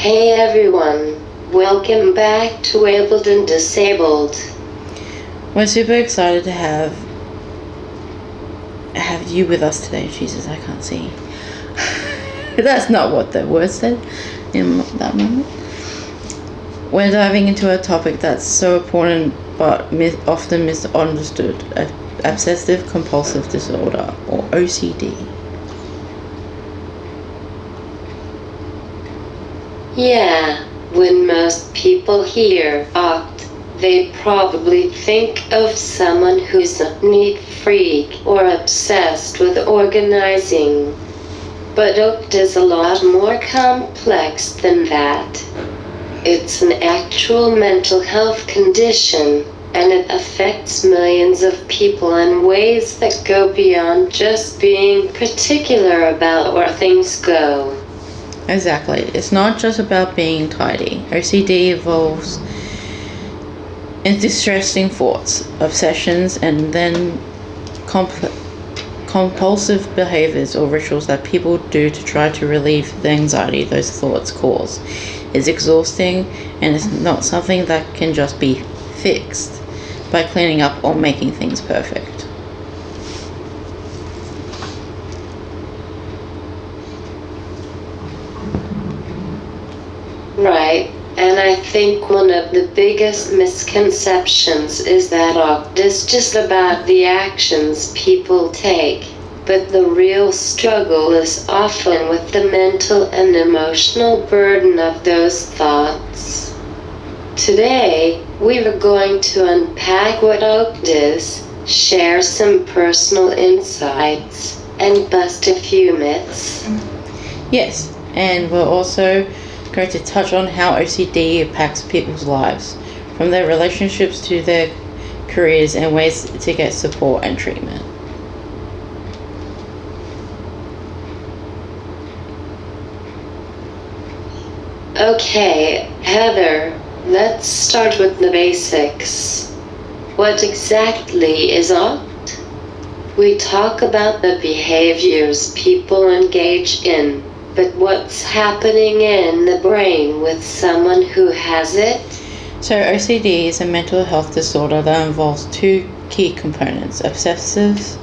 Hey everyone, welcome back to Abled and Disabled. We're super excited to have you with us today. Jesus, I can't see. That's not what the word said in that moment. We're diving into a topic that's so important but often misunderstood: obsessive compulsive disorder, or OCD. Yeah, when most people hear OCD, they probably think of someone who's a neat freak or obsessed with organizing. But OCD is a lot more complex than that. It's an actual mental health condition, and it affects millions of people in ways that go beyond just being particular about where things go. Exactly. It's not just about being tidy. OCD involves in distressing thoughts, obsessions, and then compulsive behaviors or rituals that people do to try to relieve the anxiety those thoughts cause. It's exhausting, and it's not something that can just be fixed by cleaning up or making things perfect. Right, and I think one of the biggest misconceptions is that OCD is just about the actions people take, but the real struggle is often with the mental and emotional burden of those thoughts. Today, we are going to unpack what OCD is, share some personal insights, and bust a few myths. Yes, and we're also going to touch on how OCD impacts people's lives, from their relationships to their careers, and ways to get support and treatment. Okay, Heather, let's start with the basics. What exactly is OCD? We talk about the behaviors people engage in, but what's happening in the brain with someone who has it? So OCD is a mental health disorder that involves two key components: obsessives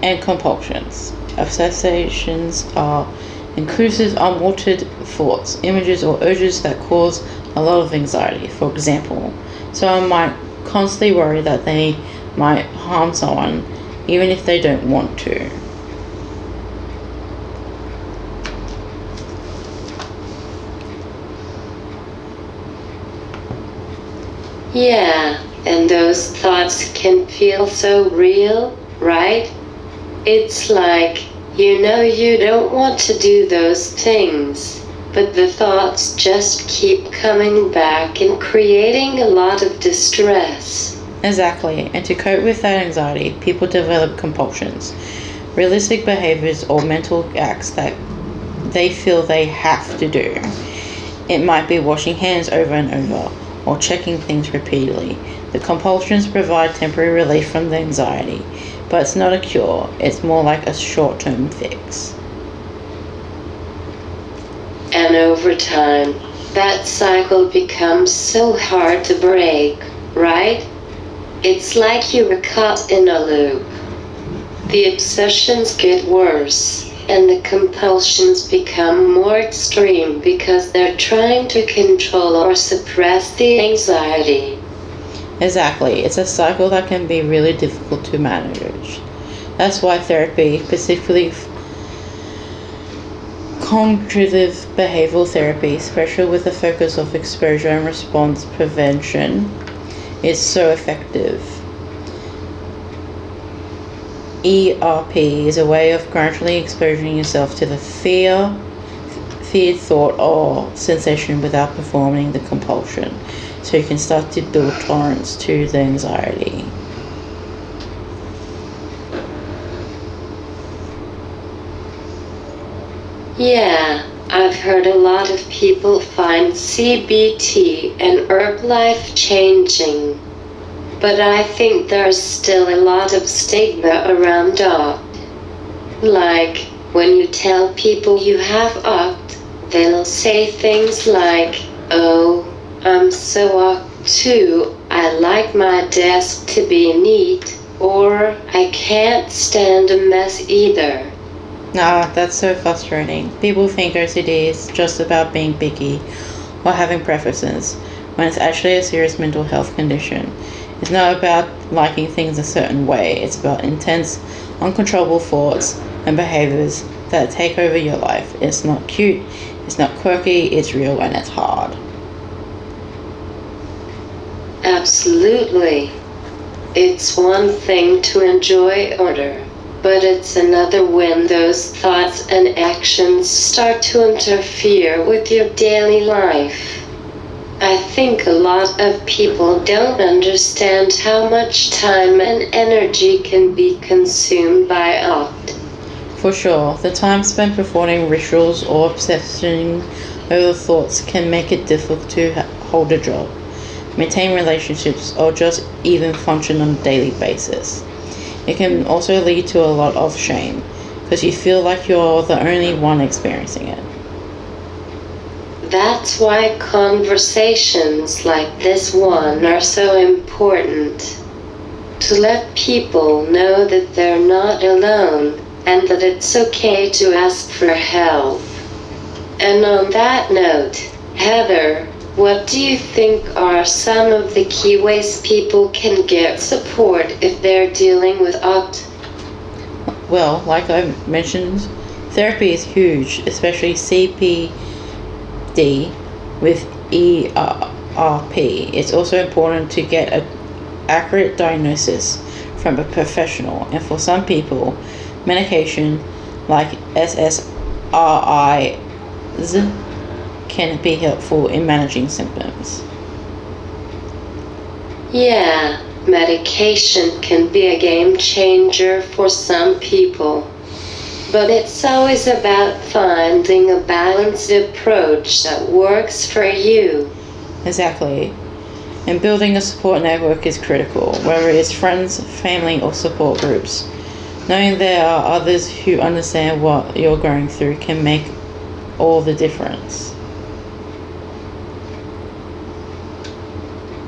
and compulsions. Obsessions are intrusive, unwanted thoughts, images, or urges that cause a lot of anxiety. For example, someone might constantly worry that they might harm someone even if they don't want to. Yeah, and those thoughts can feel so real, right? It's like, you know you don't want to do those things, but the thoughts just keep coming back and creating a lot of distress. Exactly, and to cope with that anxiety, people develop compulsions, realistic behaviors or mental acts that they feel they have to do. It might be washing hands over and over, or checking things repeatedly. The compulsions provide temporary relief from the anxiety, but it's not a cure, it's more like a short-term fix. And over time, that cycle becomes so hard to break, right? It's like you were caught in a loop. The obsessions get worse, and the compulsions become more extreme because they're trying to control or suppress the anxiety. Exactly, it's a cycle that can be really difficult to manage. That's why therapy, specifically cognitive behavioral therapy, especially with a focus of exposure and response prevention, is so effective. ERP is a way of gradually exposing yourself to the feared thought or sensation without performing the compulsion, so you can start to build tolerance to the anxiety. Yeah, I've heard a lot of people find CBT and herb life changing. But I think there's still a lot of stigma around OCD. Like, when you tell people you have OCD, They'll say things like, "Oh, I'm so awkward too. I like my desk to be neat," or "I can't stand a mess either." Ah, that's so frustrating. People think OCD is just about being picky or having preferences, when it's actually a serious mental health condition. It's not about liking things a certain way, it's about intense, uncontrollable thoughts and behaviors that take over your life. It's not cute, it's not quirky, it's real and it's hard. Absolutely. It's one thing to enjoy order, but it's another when those thoughts and actions start to interfere with your daily life. I think a lot of people don't understand how much time and energy can be consumed by OCD. For sure, the time spent performing rituals or obsessing over thoughts can make it difficult to hold a job, maintain relationships, or just even function on a daily basis. It can also lead to a lot of shame, because you feel like you're the only one experiencing it. That's why conversations like this one are so important. To let people know that they're not alone and that it's okay to ask for help. And on that note, Heather, what do you think are some of the key ways people can get support if they're dealing with OCD? Well, like I mentioned, therapy is huge, especially CPD with ERP. It's also important to get an accurate diagnosis from a professional, and for some people, medication like SSRIs can be helpful in managing symptoms. Yeah, medication can be a game changer for some people. But it's always about finding a balanced approach that works for you. Exactly. And building a support network is critical, whether it's friends, family, or support groups. Knowing there are others who understand what you're going through can make all the difference.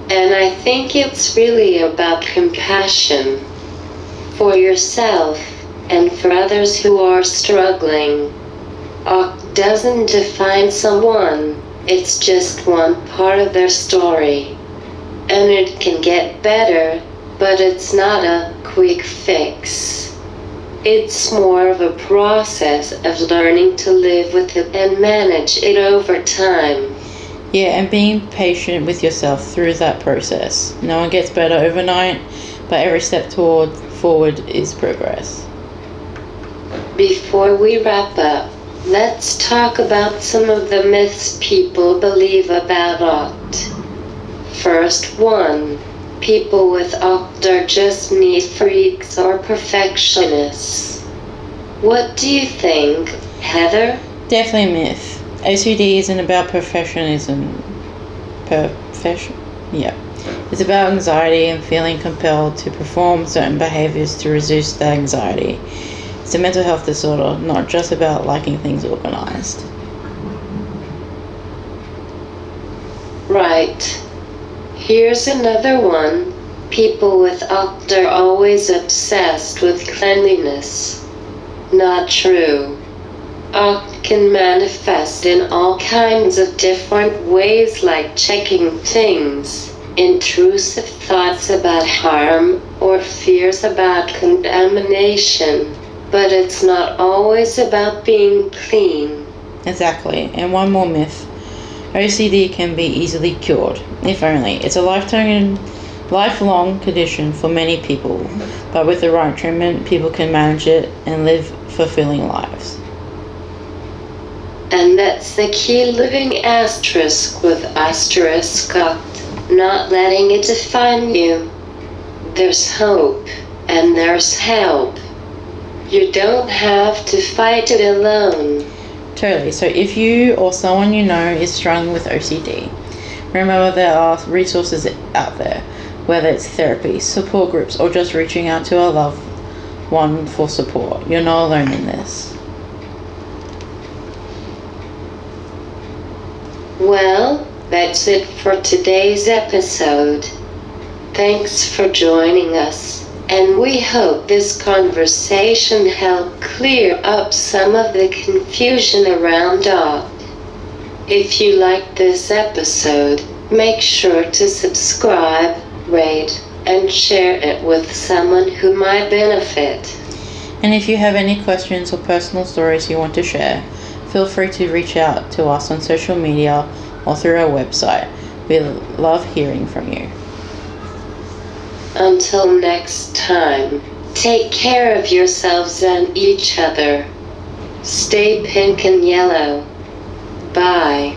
And I think it's really about compassion for yourself and for others who are struggling. OCD doesn't define someone, it's just one part of their story. And it can get better, but it's not a quick fix. It's more of a process of learning to live with it and manage it over time. Yeah, and being patient with yourself through that process. No one gets better overnight, but every step forward is progress. Before we wrap up, let's talk about some of the myths people believe about OCD. First one, people with OCD are just neat freaks or perfectionists. What do you think, Heather? Definitely a myth. OCD isn't about yeah. It's about anxiety and feeling compelled to perform certain behaviors to reduce the anxiety. It's a mental health disorder, not just about liking things organized. Right. Here's another one. People with OCD are always obsessed with cleanliness. Not true. OCD can manifest in all kinds of different ways, like checking things, intrusive thoughts about harm, or fears about contamination. But it's not always about being clean. Exactly. And one more myth. OCD can be easily cured, if only. It's a lifelong condition for many people, but with the right treatment, people can manage it and live fulfilling lives. And that's the key, living asterisk with asterisk OCD, not letting it define you. There's hope, and there's help. You don't have to fight it alone. Totally. So if you or someone you know is struggling with OCD, remember there are resources out there, whether it's therapy, support groups, or just reaching out to a loved one for support. You're not alone in this. Well, that's it for today's episode. Thanks for joining us, and we hope this conversation helped clear up some of the confusion around OCD. If you liked this episode, make sure to subscribe, rate, and share it with someone who might benefit. And if you have any questions or personal stories you want to share, feel free to reach out to us on social media or through our website. We love hearing from you. Until next time, take care of yourselves and each other. Stay pink and yellow. Bye.